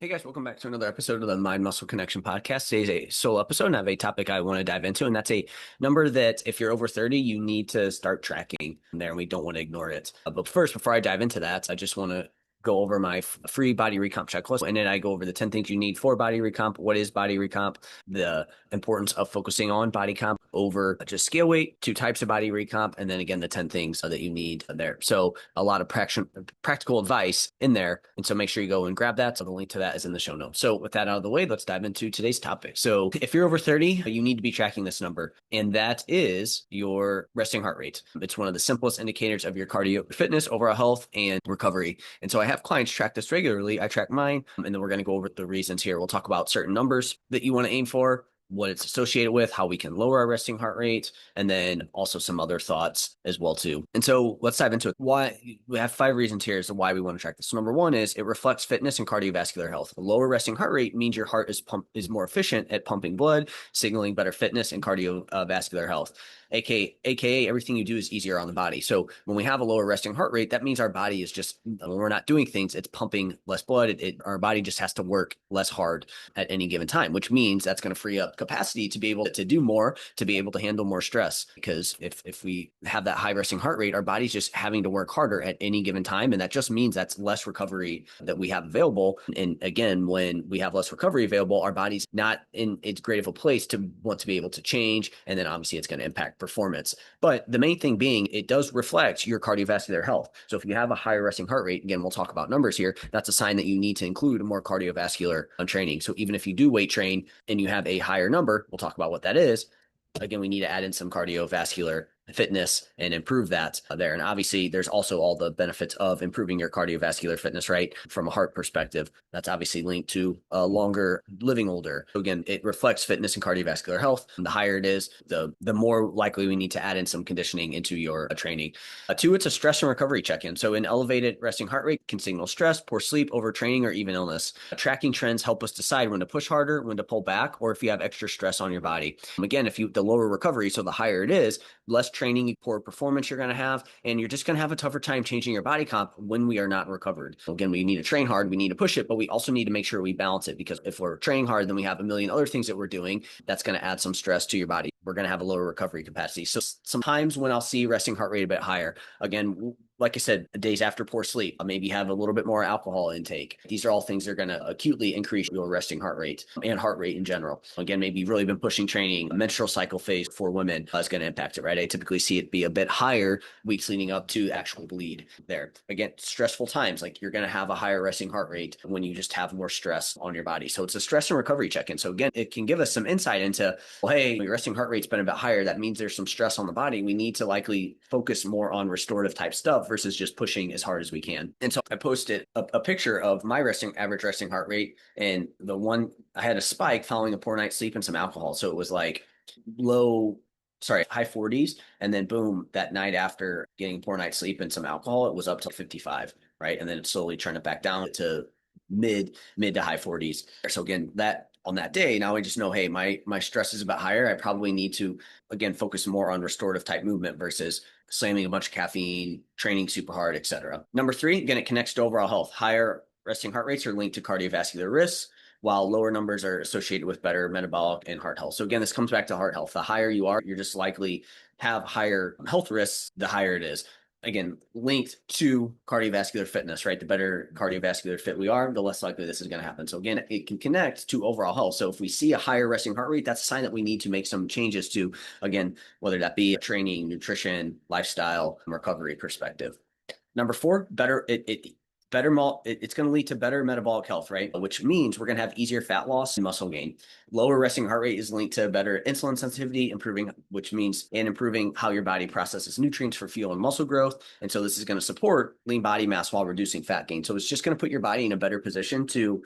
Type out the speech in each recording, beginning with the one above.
Hey guys, welcome back to another episode of the Mind Muscle Connection podcast. Today's a solo episode and I have a topic I want to dive into, and that's a number that if you're over 30, you need to start tracking there, and we don't want to ignore it. But first, before I dive into that, I just want to go over my free body recomp checklist, and then I go over the 10 things you need for body recomp. What is body recomp? The importance of focusing on body comp over just scale weight, two types of body recomp, and then again, the 10 things that you need there. So a lot of practical advice in there. And so make sure you go and grab that. So the link to that is in the show notes. So with that out of the way, let's dive into today's topic. So if you're over 30, you need to be tracking this number, and that is your resting heart rate. It's one of the simplest indicators of your cardio fitness, overall health, and recovery. And so I have clients track this regularly. I track mine, and then we're going to go over the reasons here. We'll talk about certain numbers that you want to aim for, what it's associated with, how we can lower our resting heart rate, and then also some other thoughts as well too. And so let's dive into it. Why we have 5 reasons here as to why we want to track this. So number 1 is it reflects fitness and cardiovascular health. A lower resting heart rate means your heart is more efficient at pumping blood, signaling better fitness and cardiovascular health. AKA everything you do is easier on the body. So when we have a lower resting heart rate, that means our body is just, when we're not doing things, it's pumping less blood. Our body just has to work less hard at any given time, which means that's going to free up capacity to be able to do more, to be able to handle more stress. Because if we have that high resting heart rate, our body's just having to work harder at any given time. And that just means that's less recovery that we have available. And again, when we have less recovery available, our body's not in its great of a place to want to be able to change. And then obviously it's going to impact performance. But the main thing being, it does reflect your cardiovascular health. So if you have a higher resting heart rate, again, we'll talk about numbers here, that's a sign that you need to include more cardiovascular training. So even if you do weight train and you have a higher number, we'll talk about what that is. Again, we need to add in some cardiovascular fitness and improve that there. And obviously, there's also all the benefits of improving your cardiovascular fitness, right? From a heart perspective, that's obviously linked to longer living older. So again, it reflects fitness and cardiovascular health. And the higher it is, the more likely we need to add in some conditioning into your training. 2, it's a stress and recovery check-in. So an elevated resting heart rate can signal stress, poor sleep, overtraining, or even illness. Tracking trends help us decide when to push harder, when to pull back, or if you have extra stress on your body. Again, the lower recovery, so the higher it is, less training, poor performance you're going to have, and you're just going to have a tougher time changing your body comp when we are not recovered. Again, we need to train hard, we need to push it, but we also need to make sure we balance it, because if we're training hard, then we have a million other things that we're doing that's going to add some stress to your body. We're going to have a lower recovery capacity. So sometimes when I'll see resting heart rate a bit higher, again, like I said, days after poor sleep, I'll maybe have a little bit more alcohol intake. These are all things that are going to acutely increase your resting heart rate and heart rate in general. Again, maybe you've really been pushing training. A menstrual cycle phase for women is going to impact it, right? I typically see it be a bit higher weeks leading up to actual bleed there. Again, stressful times, like you're going to have a higher resting heart rate when you just have more stress on your body. So it's a stress and recovery check-in. So again, it can give us some insight into, well, hey, your resting heart rate's been a bit higher. That means there's some stress on the body. We need to likely focus more on restorative type stuff versus just pushing as hard as we can. And so I posted a picture of my average resting heart rate, and the one I had a spike following a poor night's sleep and some alcohol. So it was like high 40s. And then boom, that night after getting a poor night's sleep and some alcohol, it was up to 55, right? And then it slowly turned it back down to mid to high 40s. So again, that on that day, now I just know, hey, my stress is a bit higher. I probably need to, again, focus more on restorative type movement versus slamming a bunch of caffeine, training super hard, etc. Number 3, again, it connects to overall health. Higher resting heart rates are linked to cardiovascular risks, while lower numbers are associated with better metabolic and heart health. So again, this comes back to heart health. The higher you are, you're just likely have higher health risks, the higher it is. Again, linked to cardiovascular fitness, right? The better cardiovascular fit we are, the less likely this is going to happen. So again, it can connect to overall health. So if we see a higher resting heart rate, that's a sign that we need to make some changes to, again, whether that be training, nutrition, lifestyle, recovery perspective. Number 4, it's going to lead to better metabolic health, right? Which means we're going to have easier fat loss and muscle gain. Lower resting heart rate is linked to better insulin sensitivity, improving how your body processes nutrients for fuel and muscle growth. And so this is going to support lean body mass while reducing fat gain. So it's just going to put your body in a better position to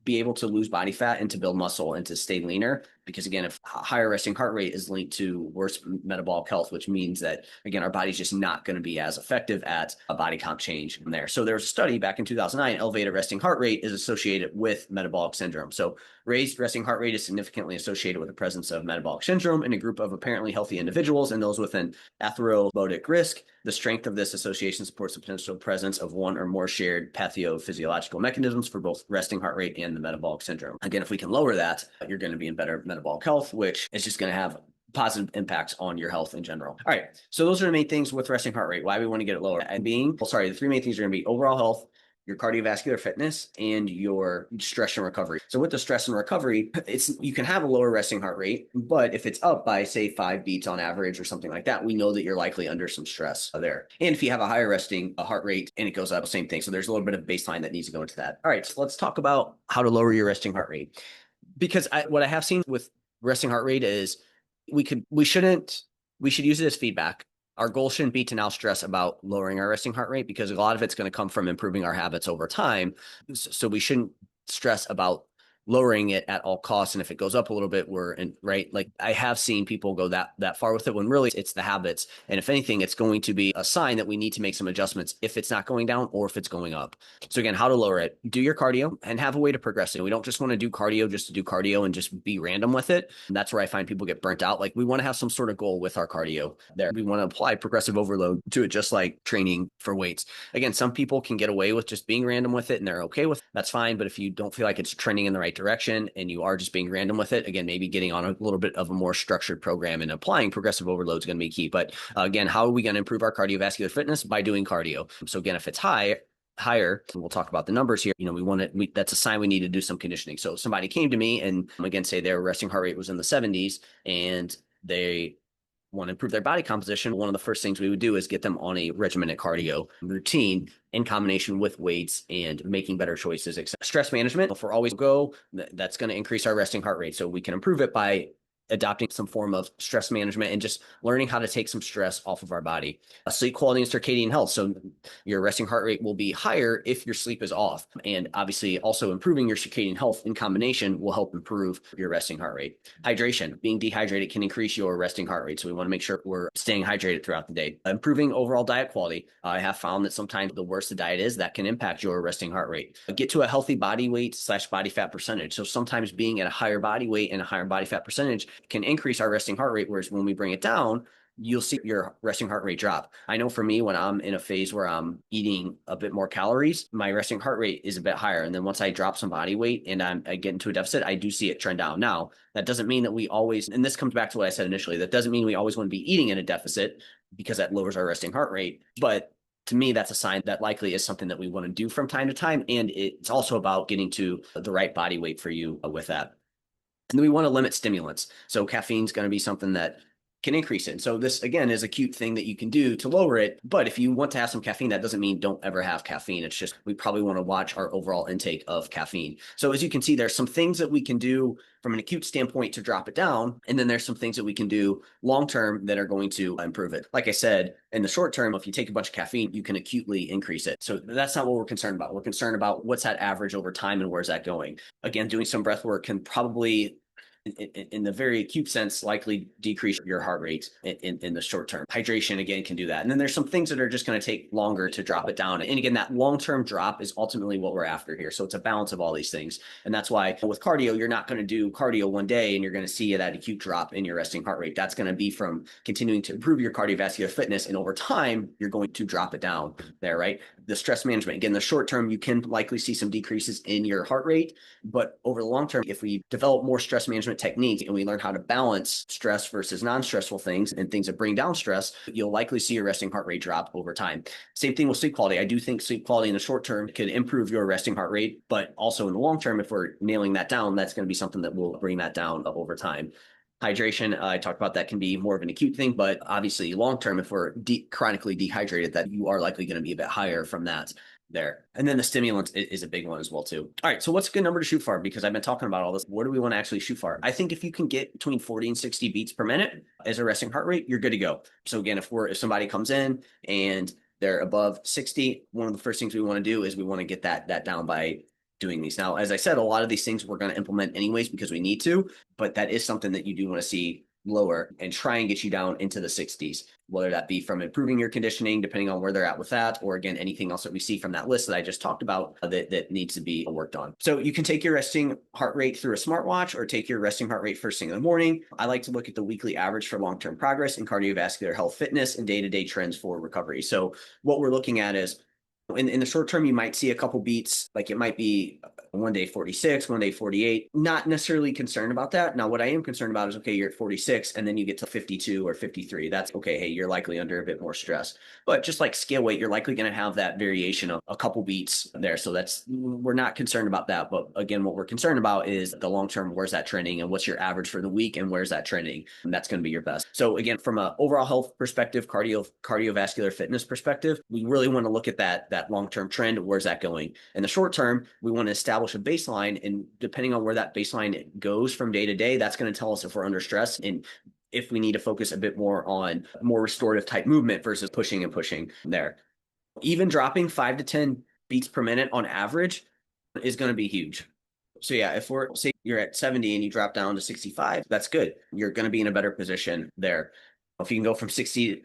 be able to lose body fat and to build muscle and to stay leaner because again, if higher resting heart rate is linked to worse metabolic health, which means that, again, our body's just not going to be as effective at a body comp change from there. So there was a study back in 2009, elevated resting heart rate is associated with metabolic syndrome. So raised resting heart rate is significantly associated with the presence of metabolic syndrome in a group of apparently healthy individuals and those with an atherosclerotic risk. The strength of this association supports the potential presence of one or more shared pathophysiological mechanisms for both resting heart rate and the metabolic syndrome. Again, if we can lower that, you're going to be in better metabolic health, which is just going to have positive impacts on your health in general. All right. So those are the main things with resting heart rate, why we want to get it lower. And the three main things are going to be overall health, your cardiovascular fitness, and your stress and recovery. So with the stress and recovery, you can have a lower resting heart rate, but if it's up by say 5 beats on average or something like that, we know that you're likely under some stress there. And if you have a higher resting heart rate and it goes up, same thing. So there's a little bit of baseline that needs to go into that. All right, so let's talk about how to lower your resting heart rate. Because what I have seen with resting heart rate is we should use it as feedback. Our goal shouldn't be to now stress about lowering our resting heart rate because a lot of it's going to come from improving our habits over time. So we shouldn't stress about lowering it at all costs. And if it goes up a little bit, we're in, right. Like I have seen people go that far with it when really it's the habits. And if anything, it's going to be a sign that we need to make some adjustments if it's not going down or if it's going up. So again, how to lower it, do your cardio and have a way to progress it. We don't just want to do cardio just to do cardio and just be random with it. And that's where I find people get burnt out. Like we want to have some sort of goal with our cardio there. We want to apply progressive overload to it, just like training for weights. Again, some people can get away with just being random with it and they're okay with it. That's fine. But if you don't feel like it's trending in the right direction and you are just being random with it, again, maybe getting on a little bit of a more structured program and applying progressive overload is going to be key. But again, how are we going to improve our cardiovascular fitness? By doing cardio. So again, if it's higher, and we'll talk about the numbers here, that's a sign we need to do some conditioning. So if somebody came to me and again, say their resting heart rate was in the 70s and they want to improve their body composition, one of the first things we would do is get them on a regimented cardio routine in combination with weights and making better choices. Stress management, if we're always that's going to increase our resting heart rate. So we can improve it by adopting some form of stress management and just learning how to take some stress off of our body. Sleep quality and circadian health. So your resting heart rate will be higher if your sleep is off. And obviously also improving your circadian health in combination will help improve your resting heart rate. Hydration. Being dehydrated can increase your resting heart rate. So we want to make sure we're staying hydrated throughout the day. Improving overall diet quality. I have found that sometimes the worse the diet is, that can impact your resting heart rate. Get to a healthy body weight / body fat percentage. So sometimes being at a higher body weight and a higher body fat percentage can increase our resting heart rate, whereas when we bring it down, you'll see your resting heart rate drop. I know for me, when I'm in a phase where I'm eating a bit more calories, my resting heart rate is a bit higher. And then once I drop some body weight and I get into a deficit, I do see it trend down. Now, that doesn't mean that we always, and this comes back to what I said initially, that doesn't mean we always want to be eating in a deficit because that lowers our resting heart rate. But to me, that's a sign that likely is something that we want to do from time to time. And it's also about getting to the right body weight for you with that. And then we want to limit stimulants. So caffeine is going to be something that can increase it. So this, again, is a cute thing that you can do to lower it. But if you want to have some caffeine, that doesn't mean don't ever have caffeine. It's just we probably want to watch our overall intake of caffeine. So as you can see, there's some things that we can do from an acute standpoint to drop it down. And then there's some things that we can do long-term that are going to improve it. Like I said, in the short term, if you take a bunch of caffeine, you can acutely increase it. So that's not what we're concerned about. We're concerned about what's that average over time and where's that going. Again, doing some breath work can probably in the very acute sense, likely decrease your heart rate in the short term. Hydration, again, can do that. And then there's some things that are just going to take longer to drop it down. And again, that long-term drop is ultimately what we're after here. So it's a balance of all these things. And that's why with cardio, you're not going to do cardio one day and you're going to see that acute drop in your resting heart rate. That's going to be from continuing to improve your cardiovascular fitness. And over time, you're going to drop it down there, right? The stress management, again, the short term, you can likely see some decreases in your heart rate. But over the long term, if we develop more stress management techniques and we learn how to balance stress versus non-stressful things and things that bring down stress, you'll likely see your resting heart rate drop over time. Same thing with sleep quality. I do think sleep quality in the short term could improve your resting heart rate, but also in the long term, if we're nailing that down, that's going to be something that will bring that down over time. Hydration, I talked about that can be more of an acute thing, but obviously long term, if we're chronically dehydrated, that you are likely going to be a bit higher from that there. And then the stimulants is a big one as well too. All right, so what's a good number to shoot for? Because I've been talking about all this. What do we want to actually shoot for? I think if you can get between 40 and 60 beats per minute as a resting heart rate, you're good to go. So again, if somebody comes in and they're above 60, one of the first things we want to do is we want to get that down by doing these. Now, as I said, a lot of these things we're going to implement anyways because we need to, but that is something that you do want to see lower and try and get you down into the 60s, whether that be from improving your conditioning, depending on where they're at with that, or again, anything else that we see from that list that I just talked about that needs to be worked on. So you can take your resting heart rate through a smartwatch or take your resting heart rate first thing in the morning. I like to look at the weekly average for long-term progress in cardiovascular health, fitness, and day-to-day trends for recovery. So what we're looking at is in the short term, you might see a couple beats, like it might be one day 46, one day 48. Not necessarily concerned about that. Now, what I am concerned about is, okay, you're at 46 and then you get to 52 or 53. That's okay. Hey, you're likely under a bit more stress. But just like scale weight, you're likely going to have that variation of a couple beats there. So we're not concerned about that. But again, what we're concerned about is the long term, where's that trending and what's your average for the week and where's that trending? And that's going to be your best. So again, from an overall health perspective, cardiovascular fitness perspective, we really want to look at that long-term trend. Where's that going? In the short term, we want to establish a baseline, and depending on where that baseline goes from day to day, that's going to tell us if we're under stress and if we need to focus a bit more on more restorative type movement versus pushing and pushing there. Even dropping 5 to 10 beats per minute on average is going to be huge. So yeah, if we're say you're at 70 and you drop down to 65, that's good. You're going to be in a better position there. If you can go from 70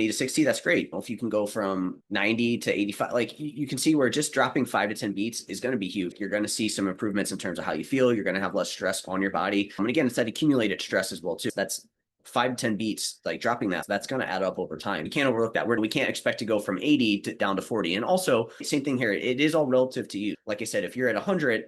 to 60, that's great. If you can go from 90 to 85, like you can see where just dropping 5 to 10 beats is going to be huge. You're going to see some improvements in terms of how you feel. You're going to have less stress on your body. And again, it's that accumulated stress as well too. That's 5 to 10 beats, like dropping that's going to add up over time. You can't overlook that. We can't expect to go from 80 down to 40. And also, same thing here. It is all relative to you. Like I said, if you're at 100,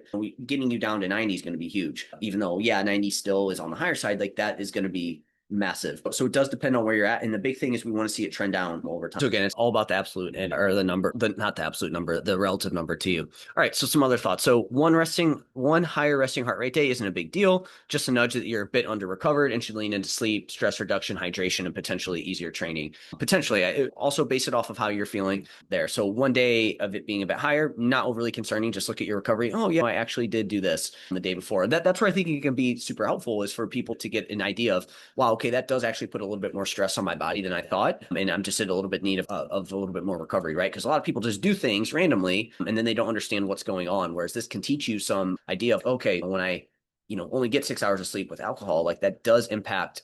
getting you down to 90 is going to be huge. Even though, yeah, 90 still is on the higher side, like that is going to be massive. So it does depend on where you're at. And the big thing is we want to see it trend down over time. So again, it's all about the absolute or the number, not the absolute number, the relative number to you. All right. So some other thoughts. So one higher resting heart rate day isn't a big deal. Just a nudge that you're a bit under recovered and should lean into sleep, stress reduction, hydration, and potentially easier training. Potentially, I also base it off of how you're feeling there. So one day of it being a bit higher, not overly concerning. Just look at your recovery. Oh yeah, I actually did do this the day before. That's where I think it can be super helpful is for people to get an idea of, wow, okay, that does actually put a little bit more stress on my body than I thought. And I'm just in a little bit need of a little bit more recovery, right? Because a lot of people just do things randomly and then they don't understand what's going on. Whereas this can teach you some idea of, okay, when I only get 6 hours of sleep with alcohol, like that does impact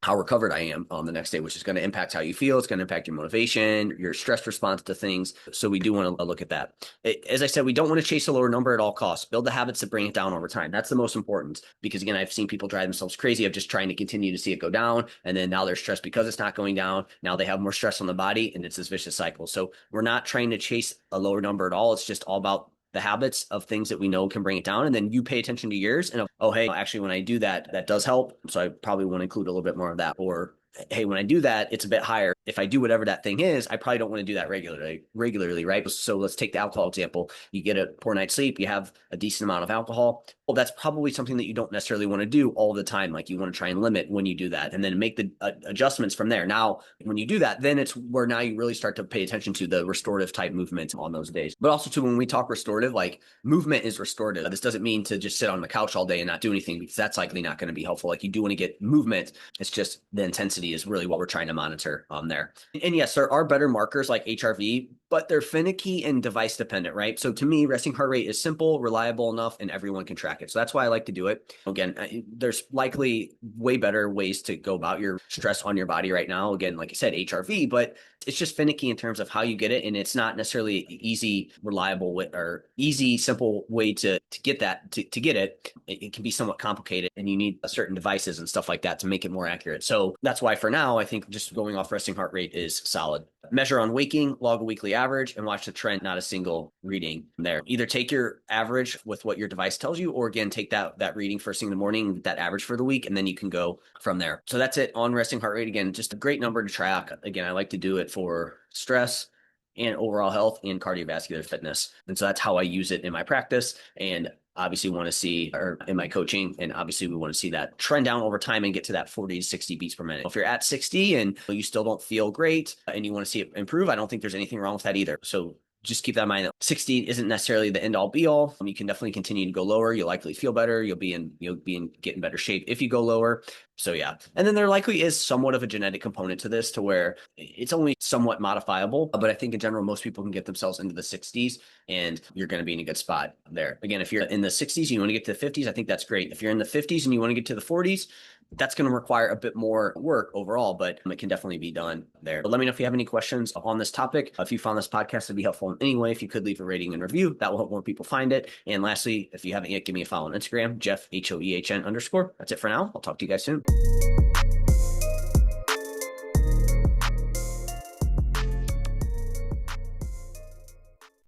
how recovered I am on the next day, which is going to impact how you feel. It's going to impact your motivation, your stress response to things. So we do want to look at that. As I said, we don't want to chase a lower number at all costs. Build the habits that bring it down over time. That's the most important because again, I've seen people drive themselves crazy of just trying to continue to see it go down. And then now they're stressed because it's not going down. Now they have more stress on the body and it's this vicious cycle. So we're not trying to chase a lower number at all. It's just all about the habits of things that we know can bring it down. And then you pay attention to yours and, oh, hey, actually, when I do that, that does help. So I probably want to include a little bit more of that. Or, hey, when I do that, it's a bit higher. If I do whatever that thing is, I probably don't want to do that regularly, right? So let's take the alcohol example. You get a poor night's sleep, you have a decent amount of alcohol. Well, that's probably something that you don't necessarily want to do all the time. Like you want to try and limit when you do that and then make the adjustments from there. Now, when you do that, then it's where now you really start to pay attention to the restorative type movement on those days. But also too, when we talk restorative, like movement is restorative. This doesn't mean to just sit on the couch all day and not do anything because that's likely not going to be helpful. Like you do want to get movement. It's just the intensity is really what we're trying to monitor on there. And yes, there are better markers like HRV, but they're finicky and device dependent, right? So to me, resting heart rate is simple, reliable enough, and everyone can track it. So that's why I like to do it. Again, there's likely way better ways to go about your stress on your body right now. Again, like I said, HRV, but it's just finicky in terms of how you get it. And it's not necessarily easy, reliable or easy, simple way to get that, to get it. It can be somewhat complicated and you need certain devices and stuff like that to make it more accurate. So that's why for now, I think just going off resting heart rate is solid. Measure on waking, log a weekly average, and watch the trend, not a single reading there. Either take your average with what your device tells you, or again, take that reading first thing in the morning, that average for the week, and then you can go from there. So that's it on resting heart rate. Again, just a great number to track. Again, I like to do it for stress and overall health and cardiovascular fitness. And so that's how I use it in my practice. And obviously want to see, or in my coaching, and obviously we want to see that trend down over time and get to that 40 to 60 beats per minute. If you're at 60 and you still don't feel great and you want to see it improve, I don't think there's anything wrong with that either. So just keep that in mind. 60 isn't necessarily the end all be all. You can definitely continue to go lower. You'll likely feel better. You'll be in getting better shape if you go lower. So yeah. And then there likely is somewhat of a genetic component to this to where it's only somewhat modifiable. But I think in general, most people can get themselves into the 60s and you're going to be in a good spot there. Again, if you're in the 60s and you want to get to the 50s, I think that's great. If you're in the 50s and you want to get to the 40s, that's going to require a bit more work overall, but it can definitely be done there. But let me know if you have any questions on this topic. If you found this podcast to be helpful in any way, if you could leave a rating and review, that will help more people find it. And lastly, if you haven't yet, give me a follow on Instagram, Jeff, HOEHN_. That's it for now. I'll talk to you guys soon.